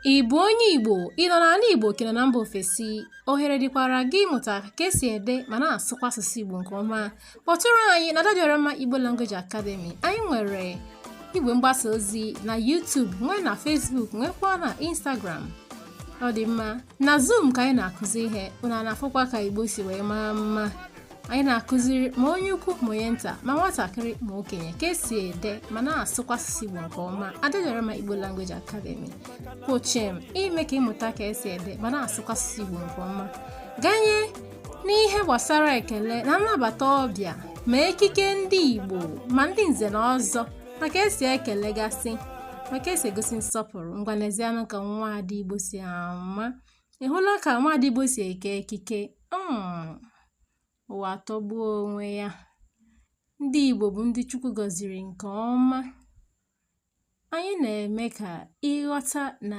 Igbo onye Igbo ị nọ n'ala Igbo kena na mba ofesi ohere dịkwara gị ịmụta ka esi ede ma na-asụkwa asụsụ Igbo nke ọma. Kpọtụrụ anyị na Dadiorama Igbo Language Academy. Anyị nwere igwe mgbasa ozi na YouTube, nwee na Facebook, nwekwa na Instagram. Ọ dị mma na Zoom ka anyị na-akụzi ihe unu na-afụkwa ka Igbo si wee maa mma. Anyị na-akụziri ma onye ukwu ma onye nta ma nwatakịrị ma okenye ka esi ede ma na-asụkwa asụsụ Igbo nke ọma. Dadiorama Igbo Language Academy kwochem ime ka ịmụta ka esi ede ma na-asụkwa asụsụ Igbo nke ọma. Ganye n'ihe gbasara ekele na nnabata ọbịa ma ekike ndị Igbo ma ndị nze na ọzọ maka esi ekele gasị maka esi egosi nsọpụrụ. Ngwa n'ezianụ ka nwaada Igbo si ama. Ị hụla ka nwaada Igbo si eke ekike? Ụwa atọgbuo onwe ya. Ndị Igbo bụ ndị Chukwu gọziri nke ọma. Anyị na-eme ka ịghọta na